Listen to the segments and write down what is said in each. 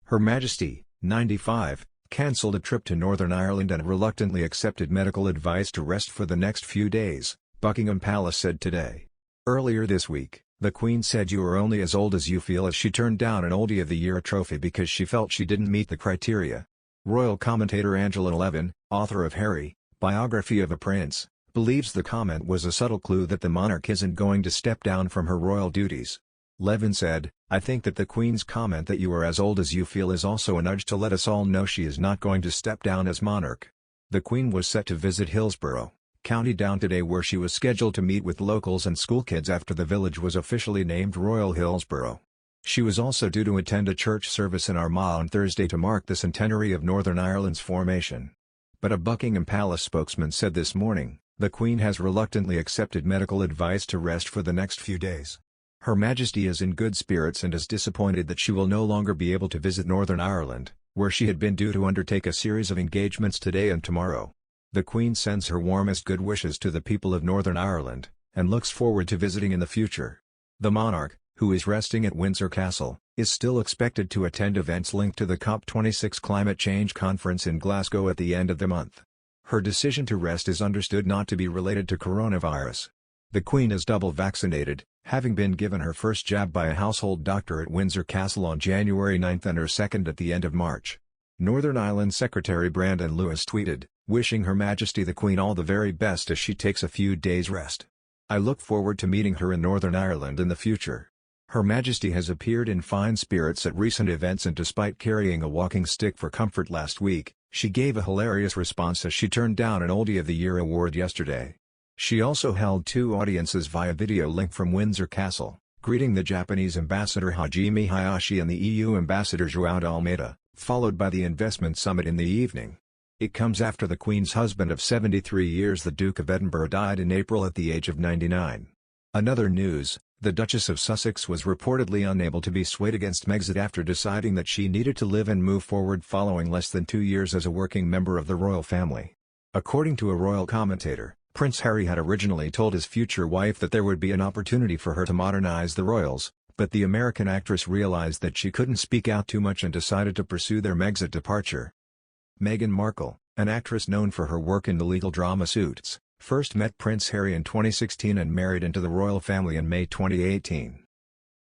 Her Majesty, 95, cancelled a trip to Northern Ireland and reluctantly accepted medical advice to rest for the next few days, Buckingham Palace said today. Earlier this week, the Queen said you are only as old as you feel as she turned down an Oldie of the Year trophy because she felt she didn't meet the criteria. Royal commentator Angela Levin, author of Harry, Biography of a Prince, believes the comment was a subtle clue that the monarch isn't going to step down from her royal duties. Levin said, "I think that the Queen's comment that you are as old as you feel is also a nudge to let us all know she is not going to step down as monarch." The Queen was set to visit Hillsborough, County Down today, where she was scheduled to meet with locals and schoolkids after the village was officially named Royal Hillsborough. She was also due to attend a church service in Armagh on Thursday to mark the centenary of Northern Ireland's formation. But a Buckingham Palace spokesman said this morning, the Queen has reluctantly accepted medical advice to rest for the next few days. Her Majesty is in good spirits and is disappointed that she will no longer be able to visit Northern Ireland, where she had been due to undertake a series of engagements today and tomorrow. The Queen sends her warmest good wishes to the people of Northern Ireland, and looks forward to visiting in the future. The monarch, who is resting at Windsor Castle, is still expected to attend events linked to the COP26 climate change conference in Glasgow at the end of the month. Her decision to rest is understood not to be related to coronavirus. The Queen is double vaccinated, having been given her first jab by a household doctor at Windsor Castle on January 9 and her second at the end of March. Northern Ireland Secretary Brandon Lewis tweeted, wishing Her Majesty the Queen all the very best as she takes a few days rest. "I look forward to meeting her in Northern Ireland in the future." Her Majesty has appeared in fine spirits at recent events, and despite carrying a walking stick for comfort last week, she gave a hilarious response as she turned down an Oldie of the Year award yesterday. She also held two audiences via video link from Windsor Castle, greeting the Japanese Ambassador Hajime Hayashi and the EU Ambassador João de Almeida, followed by the investment summit in the evening. It comes after the Queen's husband of 73 years, the Duke of Edinburgh, died in April at the age of 99. Another news, the Duchess of Sussex was reportedly unable to be swayed against Meghan after deciding that she needed to live and move forward following less than 2 years as a working member of the royal family. According to a royal commentator, Prince Harry had originally told his future wife that there would be an opportunity for her to modernize the royals, but the American actress realized that she couldn't speak out too much and decided to pursue their Megxit departure. Meghan Markle, an actress known for her work in the legal drama Suits, first met Prince Harry in 2016 and married into the royal family in May 2018.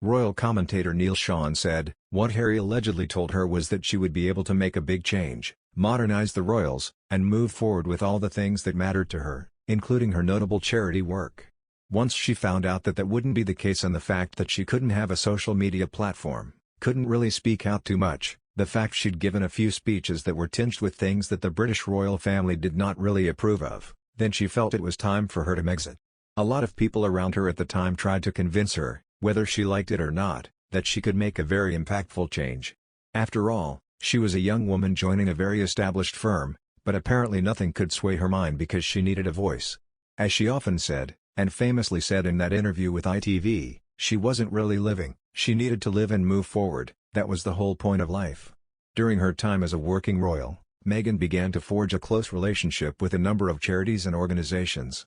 Royal commentator Neil Sean said, what Harry allegedly told her was that she would be able to make a big change, modernize the royals, and move forward with all the things that mattered to her, including her notable charity work. Once she found out that that wouldn't be the case, and the fact that she couldn't have a social media platform, couldn't really speak out too much, the fact she'd given a few speeches that were tinged with things that the British royal family did not really approve of, then she felt it was time for her to exit. A lot of people around her at the time tried to convince her, whether she liked it or not, that she could make a very impactful change. After all, she was a young woman joining a very established firm, but apparently nothing could sway her mind because she needed a voice. As she often said, and famously said in that interview with ITV, she wasn't really living, she needed to live and move forward, that was the whole point of life. During her time as a working royal, Meghan began to forge a close relationship with a number of charities and organizations.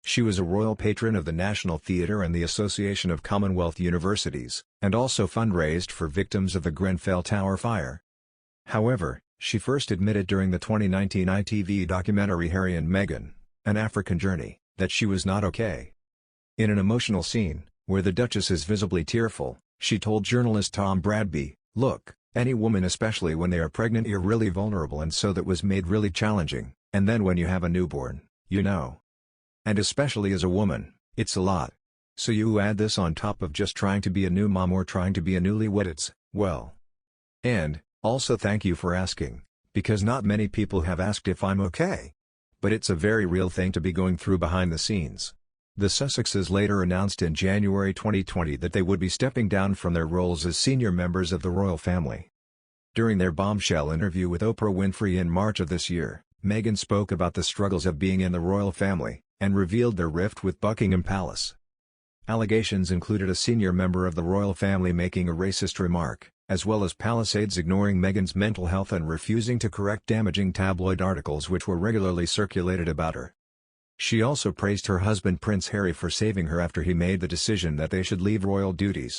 She was a royal patron of the National Theatre and the Association of Commonwealth Universities, and also fundraised for victims of the Grenfell Tower fire. However, she first admitted during the 2019 ITV documentary Harry and Meghan, An African Journey, that she was not okay. In an emotional scene, where the Duchess is visibly tearful, she told journalist Tom Bradby, "Look, any woman, especially when they are pregnant, you're really vulnerable, and so that was made really challenging, and then when you have a newborn, you know. And especially as a woman, it's a lot. So you add this on top of just trying to be a new mom or trying to be a newlywed, it's, well. And, also thank you for asking, because not many people have asked if I'm okay. But it's a very real thing to be going through behind the scenes." The Sussexes later announced in January 2020 that they would be stepping down from their roles as senior members of the royal family. During their bombshell interview with Oprah Winfrey in March of this year, Meghan spoke about the struggles of being in the royal family, and revealed their rift with Buckingham Palace. Allegations included a senior member of the royal family making a racist remark, as well as palace aides ignoring Meghan's mental health and refusing to correct damaging tabloid articles which were regularly circulated about her. She also praised her husband Prince Harry for saving her after he made the decision that they should leave royal duties.